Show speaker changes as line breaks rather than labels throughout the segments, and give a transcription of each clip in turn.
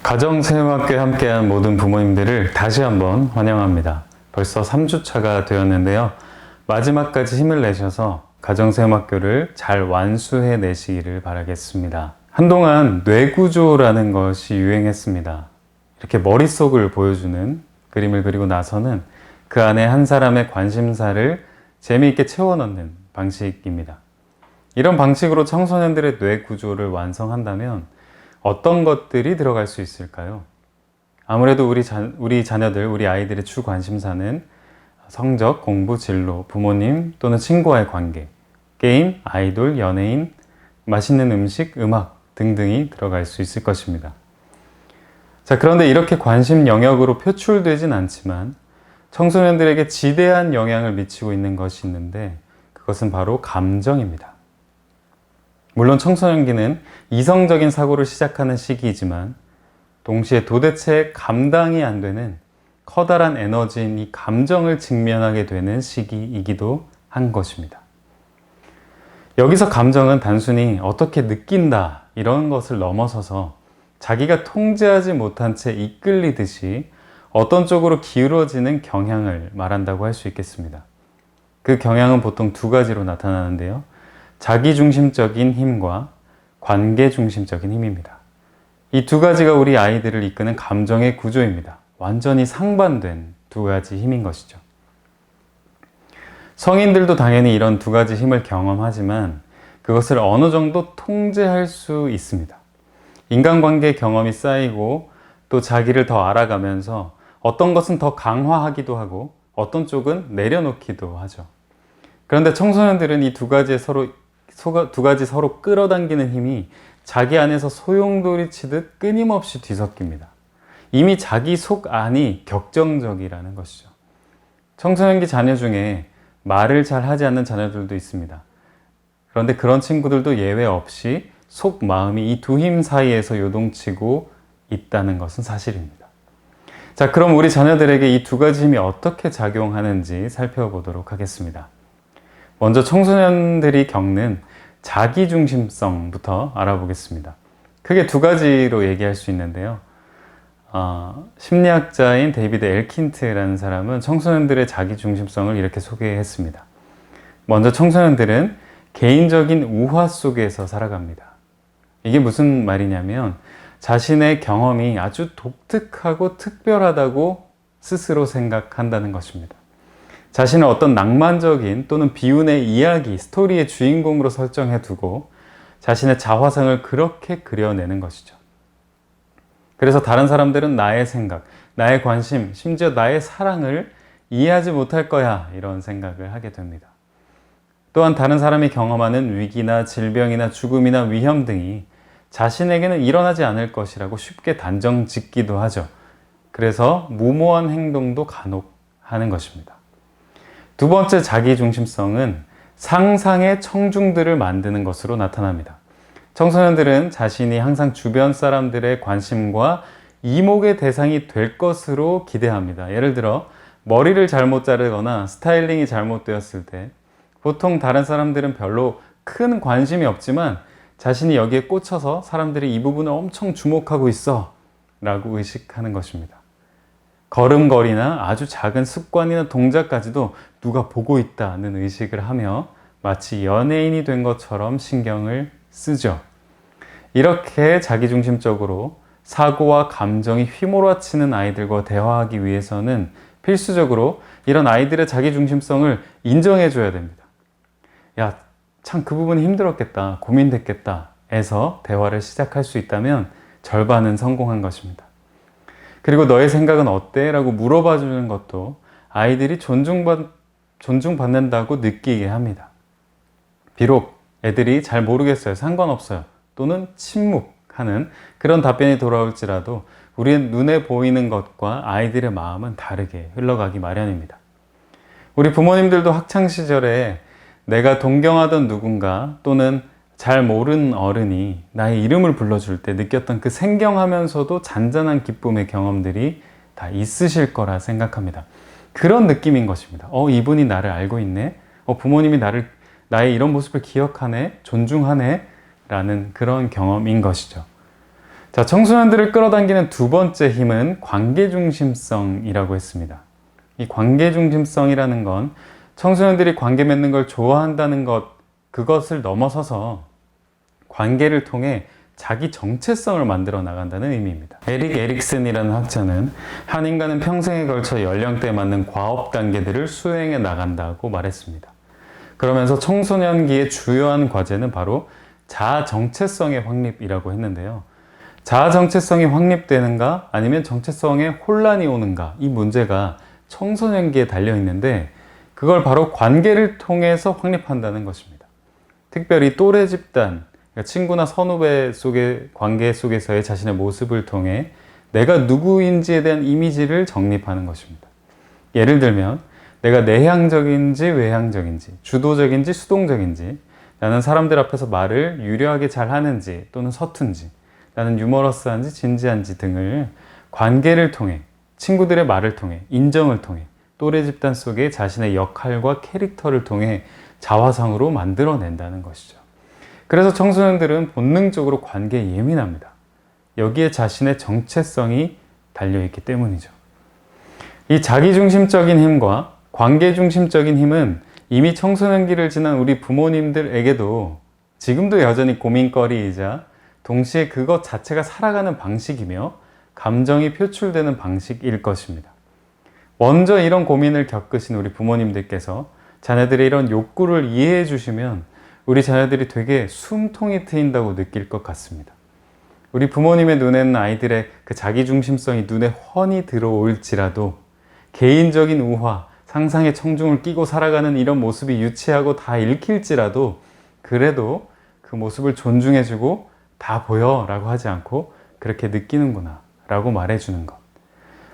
가정체험학교에 함께한 모든 부모님들을 다시 한번 환영합니다. 벌써 3주차가 되었는데요. 마지막까지 힘을 내셔서 가정체험학교를 잘 완수해 내시기를 바라겠습니다. 한동안 뇌구조라는 것이 유행했습니다. 이렇게 머릿속을 보여주는 그림을 그리고 나서는 그 안에 한 사람의 관심사를 재미있게 채워넣는 방식입니다. 이런 방식으로 청소년들의 뇌구조를 완성한다면 어떤 것들이 들어갈 수 있을까요? 아무래도 우리 자녀들, 우리 아이들의 주 관심사는 성적, 공부, 진로, 부모님 또는 친구와의 관계, 게임, 아이돌, 연예인, 맛있는 음식, 음악 등등이 들어갈 수 있을 것입니다. 자, 그런데 이렇게 관심 영역으로 표출되진 않지만 청소년들에게 지대한 영향을 미치고 있는 것이 있는데 그것은 바로 감정입니다. 물론 청소년기는 이성적인 사고를 시작하는 시기이지만 동시에 도대체 감당이 안 되는 커다란 에너지인 이 감정을 직면하게 되는 시기이기도 한 것입니다. 여기서 감정은 단순히 어떻게 느낀다 이런 것을 넘어서서 자기가 통제하지 못한 채 이끌리듯이 어떤 쪽으로 기울어지는 경향을 말한다고 할 수 있겠습니다. 그 경향은 보통 두 가지로 나타나는데요. 자기중심적인 힘과 관계중심적인 힘입니다. 이 두 가지가 우리 아이들을 이끄는 감정의 구조입니다. 완전히 상반된 두 가지 힘인 것이죠. 성인들도 당연히 이런 두 가지 힘을 경험하지만 그것을 어느 정도 통제할 수 있습니다. 인간관계 경험이 쌓이고 또 자기를 더 알아가면서 어떤 것은 더 강화하기도 하고 어떤 쪽은 내려놓기도 하죠. 그런데 청소년들은 이 두 가지 서로 끌어당기는 힘이 자기 안에서 소용돌이 치듯 끊임없이 뒤섞입니다. 이미 자기 속 안이 격정적이라는 것이죠. 청소년기 자녀 중에 말을 잘 하지 않는 자녀들도 있습니다. 그런데 그런 친구들도 예외 없이 속 마음이 이 두 힘 사이에서 요동치고 있다는 것은 사실입니다. 자, 그럼 우리 자녀들에게 이 두 가지 힘이 어떻게 작용하는지 살펴보도록 하겠습니다. 먼저 청소년들이 겪는 자기중심성부터 알아보겠습니다. 크게 두 가지로 얘기할 수 있는데요. 심리학자인 데이비드 엘킨트라는 사람은 청소년들의 자기중심성을 이렇게 소개했습니다. 먼저 청소년들은 개인적인 우화 속에서 살아갑니다. 이게 무슨 말이냐면 자신의 경험이 아주 독특하고 특별하다고 스스로 생각한다는 것입니다. 자신을 어떤 낭만적인 또는 비운의 이야기, 스토리의 주인공으로 설정해 두고 자신의 자화상을 그렇게 그려내는 것이죠. 그래서 다른 사람들은 나의 생각, 나의 관심, 심지어 나의 사랑을 이해하지 못할 거야 이런 생각을 하게 됩니다. 또한 다른 사람이 경험하는 위기나 질병이나 죽음이나 위험 등이 자신에게는 일어나지 않을 것이라고 쉽게 단정 짓기도 하죠. 그래서 무모한 행동도 간혹 하는 것입니다. 두 번째 자기중심성은 상상의 청중들을 만드는 것으로 나타납니다. 청소년들은 자신이 항상 주변 사람들의 관심과 이목의 대상이 될 것으로 기대합니다. 예를 들어 머리를 잘못 자르거나 스타일링이 잘못되었을 때 보통 다른 사람들은 별로 큰 관심이 없지만 자신이 여기에 꽂혀서 사람들이 이 부분을 엄청 주목하고 있어 라고 의식하는 것입니다. 걸음걸이나 아주 작은 습관이나 동작까지도 누가 보고 있다는 의식을 하며 마치 연예인이 된 것처럼 신경을 쓰죠. 이렇게 자기중심적으로 사고와 감정이 휘몰아치는 아이들과 대화하기 위해서는 필수적으로 이런 아이들의 자기중심성을 인정해줘야 됩니다. 야, 참 그 부분이 힘들었겠다, 고민됐겠다 해서 대화를 시작할 수 있다면 절반은 성공한 것입니다. 그리고 너의 생각은 어때? 라고 물어봐 주는 것도 아이들이 존중받는다고 느끼게 합니다. 비록 애들이 잘 모르겠어요, 상관없어요 또는 침묵하는 그런 답변이 돌아올지라도 우리의 눈에 보이는 것과 아이들의 마음은 다르게 흘러가기 마련입니다. 우리 부모님들도 학창시절에 내가 동경하던 누군가 또는 잘 모르는 어른이 나의 이름을 불러줄 때 느꼈던 그 생경하면서도 잔잔한 기쁨의 경험들이 다 있으실 거라 생각합니다. 그런 느낌인 것입니다. 이분이 나를 알고 있네. 부모님이 나의 이런 모습을 기억하네, 존중하네 라는 그런 경험인 것이죠. 자, 청소년들을 끌어당기는 두 번째 힘은 관계중심성이라고 했습니다. 이 관계중심성이라는 건 청소년들이 관계 맺는 걸 좋아한다는 그것을 넘어서서 관계를 통해 자기 정체성을 만들어 나간다는 의미입니다. 에릭 에릭슨이라는 학자는 한 인간은 평생에 걸쳐 연령대에 맞는 과업 단계들을 수행해 나간다고 말했습니다. 그러면서 청소년기의 주요한 과제는 바로 자아 정체성의 확립이라고 했는데요. 자아 정체성이 확립되는가 아니면 정체성에 혼란이 오는가, 이 문제가 청소년기에 달려 있는데 그걸 바로 관계를 통해서 확립한다는 것입니다. 특별히 또래 집단, 그러니까 친구나 선후배 속의 관계 속에서의 자신의 모습을 통해 내가 누구인지에 대한 이미지를 정립하는 것입니다. 예를 들면 내가 내향적인지 외향적인지, 주도적인지 수동적인지, 나는 사람들 앞에서 말을 유려하게 잘 하는지 또는 서툰지, 나는 유머러스한지 진지한지 등을 관계를 통해, 친구들의 말을 통해, 인정을 통해, 또래 집단 속에 자신의 역할과 캐릭터를 통해 자화상으로 만들어낸다는 것이죠. 그래서 청소년들은 본능적으로 관계에 예민합니다. 여기에 자신의 정체성이 달려있기 때문이죠. 이 자기중심적인 힘과 관계중심적인 힘은 이미 청소년기를 지난 우리 부모님들에게도 지금도 여전히 고민거리이자 동시에 그것 자체가 살아가는 방식이며 감정이 표출되는 방식일 것입니다. 먼저 이런 고민을 겪으신 우리 부모님들께서 자녀들의 이런 욕구를 이해해 주시면 우리 자녀들이 되게 숨통이 트인다고 느낄 것 같습니다. 우리 부모님의 눈에는 아이들의 그 자기중심성이 눈에 훤히 들어올지라도 개인적인 우화, 상상의 청중을 끼고 살아가는 이런 모습이 유치하고 다 읽힐지라도 그래도 그 모습을 존중해주고 다 보여 라고 하지 않고 그렇게 느끼는구나 라고 말해주는 것.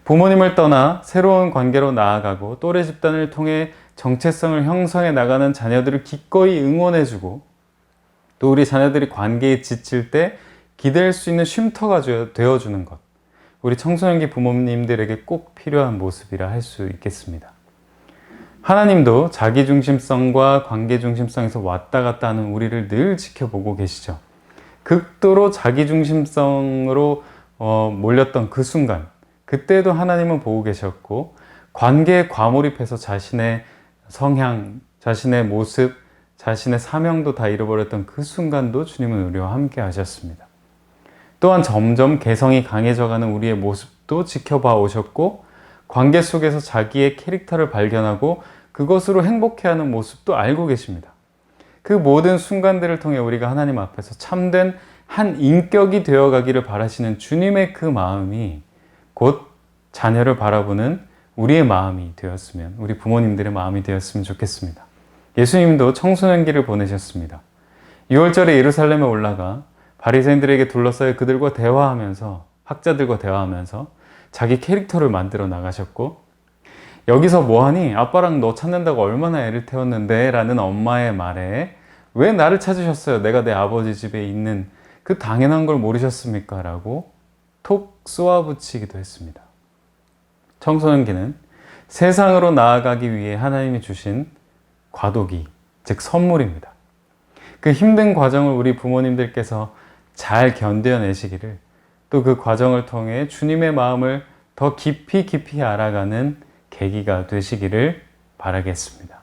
부모님을 떠나 새로운 관계로 나아가고 또래 집단을 통해 정체성을 형성해 나가는 자녀들을 기꺼이 응원해주고 또 우리 자녀들이 관계에 지칠 때 기댈 수 있는 쉼터가 되어주는 것. 우리 청소년기 부모님들에게 꼭 필요한 모습이라 할 수 있겠습니다. 하나님도 자기중심성과 관계중심성에서 왔다 갔다 하는 우리를 늘 지켜보고 계시죠. 극도로 자기중심성으로 몰렸던 그 순간, 그때도 하나님은 보고 계셨고 관계에 과몰입해서 자신의 성향, 자신의 모습, 자신의 사명도 다 잃어버렸던 그 순간도 주님은 우리와 함께 하셨습니다. 또한 점점 개성이 강해져가는 우리의 모습도 지켜봐 오셨고 관계 속에서 자기의 캐릭터를 발견하고 그것으로 행복해하는 모습도 알고 계십니다. 그 모든 순간들을 통해 우리가 하나님 앞에서 참된 한 인격이 되어가기를 바라시는 주님의 그 마음이 곧 자녀를 바라보는 우리의 마음이 되었으면, 우리 부모님들의 마음이 되었으면 좋겠습니다. 예수님도 청소년기를 보내셨습니다. 6월절에 예루살렘에 올라가 바리새인들에게 둘러싸여 그들과 대화하면서, 학자들과 대화하면서 자기 캐릭터를 만들어 나가셨고, 여기서 뭐하니? 아빠랑 너 찾는다고 얼마나 애를 태웠는데? 라는 엄마의 말에 왜 나를 찾으셨어요? 내가 내 아버지 집에 있는 그 당연한 걸 모르셨습니까? 라고 톡 쏘아붙이기도 했습니다. 청소년기는 세상으로 나아가기 위해 하나님이 주신 과도기, 즉 선물입니다. 그 힘든 과정을 우리 부모님들께서 잘 견뎌내시기를, 또 그 과정을 통해 주님의 마음을 더 깊이 알아가는 계기가 되시기를 바라겠습니다.